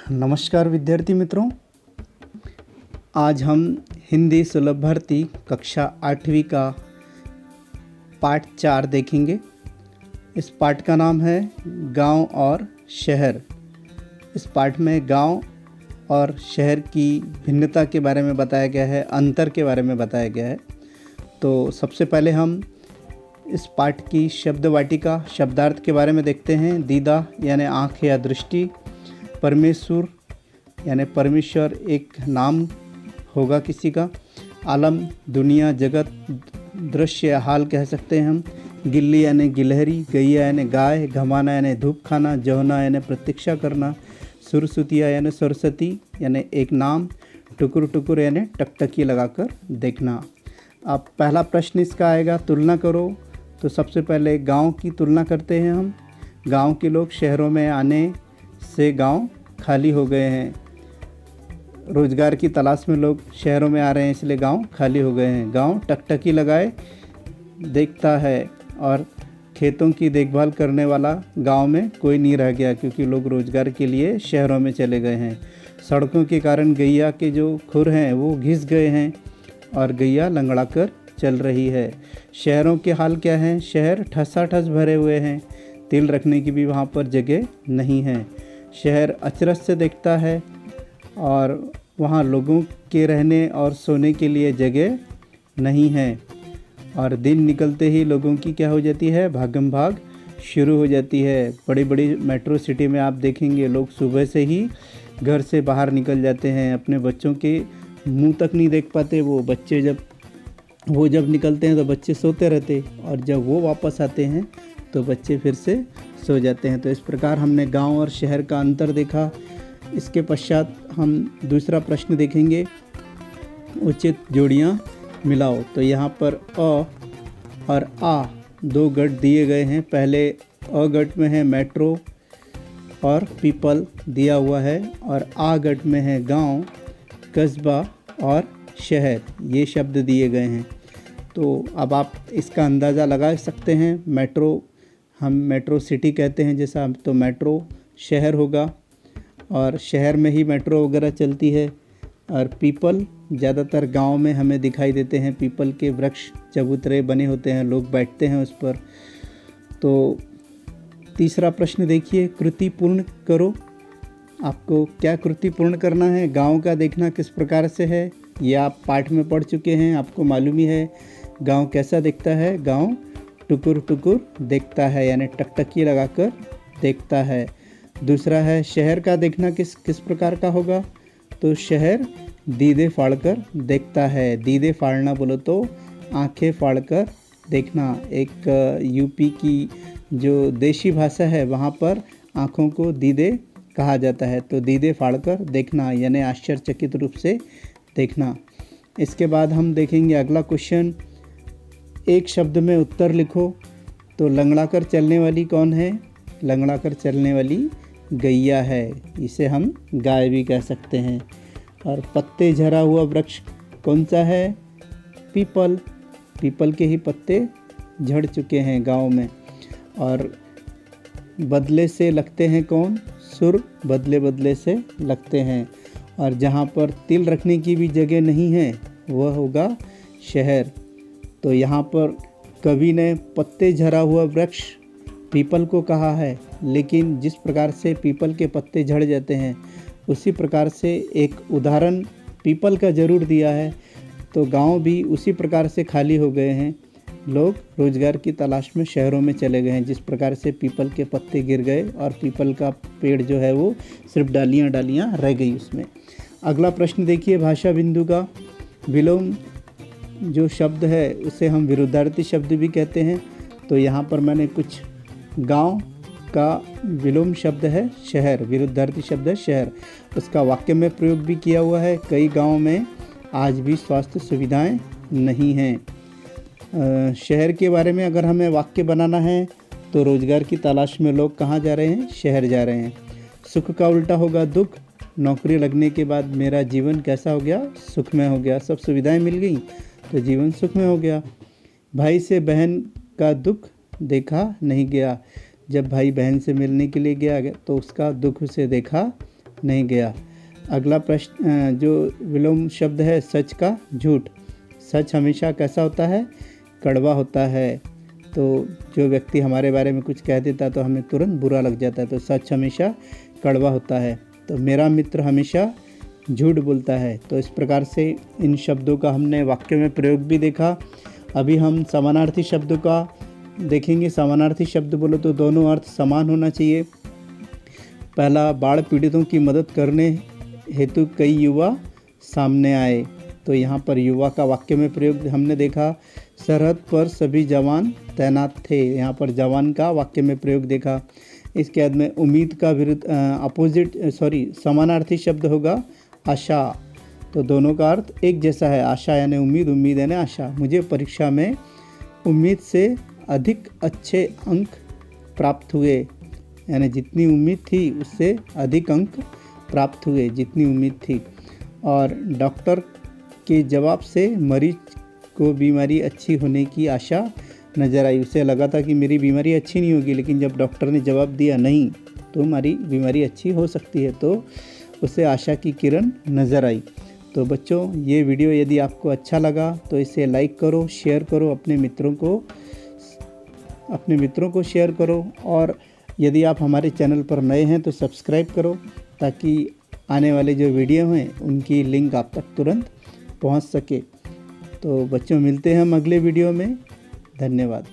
नमस्कार विद्यार्थी मित्रों, आज हम हिंदी सुलभ भर्ती कक्षा 8वीं का पाठ 4 देखेंगे। इस पाठ का नाम है गांव और शहर। इस पाठ में गांव और शहर की भिन्नता के बारे में बताया गया है, अंतर के बारे में बताया गया है। तो सबसे पहले हम इस पाठ की शब्द वाटिका शब्दार्थ के बारे में देखते हैं। दीदा यानी आँख या दृष्टि, परमेश्वर यानी परमेश्वर एक नाम होगा किसी का, आलम दुनिया जगत दृश्य या हाल कह सकते हैं हम, गिल्ली यानी गिलहरी, गैया यानी गाय, घमाना यानी धूप खाना, जौना यानी प्रतीक्षा करना, सुरसुतिया यानी सरस्वती यानी एक नाम, टुकुर टुकुर यानी टकटकी लगाकर देखना। अब पहला प्रश्न इसका आएगा, तुलना करो। तो सबसे पहले गांव की तुलना करते हैं हम। गांव के लोग शहरों में आने से गांव खाली हो गए हैं। रोज़गार की तलाश में लोग शहरों में आ रहे हैं, इसलिए गांव खाली हो गए हैं। गांव टकटकी लगाए देखता है और खेतों की देखभाल करने वाला गांव में कोई नहीं रह गया, क्योंकि लोग रोज़गार के लिए शहरों में चले गए हैं। सड़कों के कारण गैया के जो खुर हैं वो घिस गए हैं और गैया लंगड़ा कर चल रही है। शहरों के हाल क्या हैं? शहर ठसाठस भरे हुए हैं, तिल रखने की भी वहाँ पर जगह नहीं है। शहर अचरज से देखता है और वहाँ लोगों के रहने और सोने के लिए जगह नहीं है। और दिन निकलते ही लोगों की क्या हो जाती है? भागम भाग शुरू हो जाती है। बड़ी बड़ी मेट्रो सिटी में आप देखेंगे लोग सुबह से ही घर से बाहर निकल जाते हैं, अपने बच्चों के मुंह तक नहीं देख पाते। वो जब निकलते हैं तो बच्चे सोते रहते, और जब वो वापस आते हैं तो बच्चे फिर से सो जाते हैं। तो इस प्रकार हमने गांव और शहर का अंतर देखा। इसके पश्चात हम दूसरा प्रश्न देखेंगे, उचित जोड़ियां मिलाओ। तो यहाँ पर अ और आ दो गट दिए गए हैं। पहले अ गट में है मेट्रो और पीपल दिया हुआ है, और आ गट में है गांव, कस्बा और शहर, ये शब्द दिए गए हैं। तो अब आप इसका अंदाज़ा लगा सकते हैं। मेट्रो हम मेट्रो सिटी कहते हैं जैसा, तो मेट्रो शहर होगा, और शहर में ही मेट्रो वगैरह चलती है। और पीपल ज़्यादातर गांव में हमें दिखाई देते हैं। पीपल के वृक्ष चबूतरे बने होते हैं, लोग बैठते हैं उस पर। तो तीसरा प्रश्न देखिए, कृति पूर्ण करो। आपको क्या कृति पूर्ण करना है? गांव का देखना किस प्रकार से है ये आप पाठ में पढ़ चुके हैं, आपको मालूम ही है गांव कैसा दिखता है। गांव टुकुर टुकुर देखता है, यानी टकटकी लगाकर देखता है। दूसरा है शहर का देखना किस प्रकार का होगा? तो शहर दीदे फाड़कर देखता है। दीदे फाड़ना बोलो तो आंखें फाड़कर देखना। एक यूपी की जो देशी भाषा है वहाँ पर आँखों को दीदे कहा जाता है। तो दीदे फाड़कर देखना यानी आश्चर्यचकित रूप से देखना। इसके बाद हम देखेंगे अगला क्वेश्चन, एक शब्द में उत्तर लिखो। तो लंगड़ाकर चलने वाली कौन है? लंगड़ाकर चलने वाली गैया है, इसे हम गाय भी कह सकते हैं। और पत्ते झरा हुआ वृक्ष कौन सा है? पीपल। पीपल के ही पत्ते झड़ चुके हैं गांव में। और बदले से लगते हैं कौन? सुर बदले बदले से लगते हैं। और जहाँ पर तिल रखने की भी जगह नहीं है वह होगा शहर। तो यहाँ पर कवि ने पत्ते झरा हुआ वृक्ष पीपल को कहा है, लेकिन जिस प्रकार से पीपल के पत्ते झड़ जाते हैं उसी प्रकार से एक उदाहरण पीपल का ज़रूर दिया है। तो गांव भी उसी प्रकार से खाली हो गए हैं, लोग रोज़गार की तलाश में शहरों में चले गए हैं। जिस प्रकार से पीपल के पत्ते गिर गए और पीपल का पेड़ जो है वो सिर्फ डालियाँ डालियाँ रह गई उसमें। अगला प्रश्न देखिए, भाषा बिंदु का विलोम जो शब्द है उसे हम विरुद्धार्थी शब्द भी कहते हैं। तो यहाँ पर मैंने कुछ गांव का विलोम शब्द है शहर, विरुद्धार्थी शब्द है शहर, उसका वाक्य में प्रयोग भी किया हुआ है। कई गाँव में आज भी स्वास्थ्य सुविधाएं नहीं हैं। शहर के बारे में अगर हमें वाक्य बनाना है तो रोज़गार की तलाश में लोग कहाँ जा रहे हैं? शहर जा रहे हैं। सुख का उल्टा होगा दुख। नौकरी लगने के बाद मेरा जीवन कैसा हो गया? सुखमय हो गया। सब सुविधाएं मिल गई तो जीवन सुखमय हो गया। भाई से बहन का दुख देखा नहीं गया। जब भाई बहन से मिलने के लिए गया तो उसका दुख उसे देखा नहीं गया। अगला प्रश्न जो विलोम शब्द है सच का झूठ। सच हमेशा कैसा होता है? कड़वा होता है। तो जो व्यक्ति हमारे बारे में कुछ कह देता है तो हमें तुरंत बुरा लग जाता है, तो सच हमेशा कड़वा होता है। तो मेरा मित्र हमेशा झूठ बोलता है। तो इस प्रकार से इन शब्दों का हमने वाक्य में प्रयोग भी देखा। अभी हम समानार्थी शब्दों का देखेंगे। समानार्थी शब्द बोलो तो दोनों अर्थ समान होना चाहिए। पहला, बाढ़ पीड़ितों की मदद करने हेतु कई युवा सामने आए। तो यहाँ पर युवा का वाक्य में प्रयोग हमने देखा। सरहद पर सभी जवान तैनात थे, यहाँ पर जवान का वाक्य में प्रयोग देखा। इसके बाद में उम्मीद का विरुद्ध समानार्थी शब्द होगा आशा। तो दोनों का अर्थ एक जैसा है। आशा यानी उम्मीद, उम्मीद यानी आशा। मुझे परीक्षा में उम्मीद से अधिक अच्छे अंक प्राप्त हुए, यानी जितनी उम्मीद थी उससे अधिक अंक प्राप्त हुए, जितनी उम्मीद थी। और डॉक्टर के जवाब से मरीज को बीमारी अच्छी होने की आशा नज़र आई। उसे लगा था कि मेरी बीमारी अच्छी नहीं होगी, लेकिन जब डॉक्टर ने जवाब दिया नहीं तो हमारी बीमारी अच्छी हो सकती है, तो उसे आशा की किरण नज़र आई। तो बच्चों, ये वीडियो यदि आपको अच्छा लगा तो इसे लाइक करो, शेयर करो, अपने मित्रों को शेयर करो। और यदि आप हमारे चैनल पर नए हैं तो सब्सक्राइब करो, ताकि आने वाले जो वीडियो हैं उनकी लिंक आप तक तुरंत पहुंच सके। तो बच्चों, मिलते हैं हम अगले वीडियो में। धन्यवाद।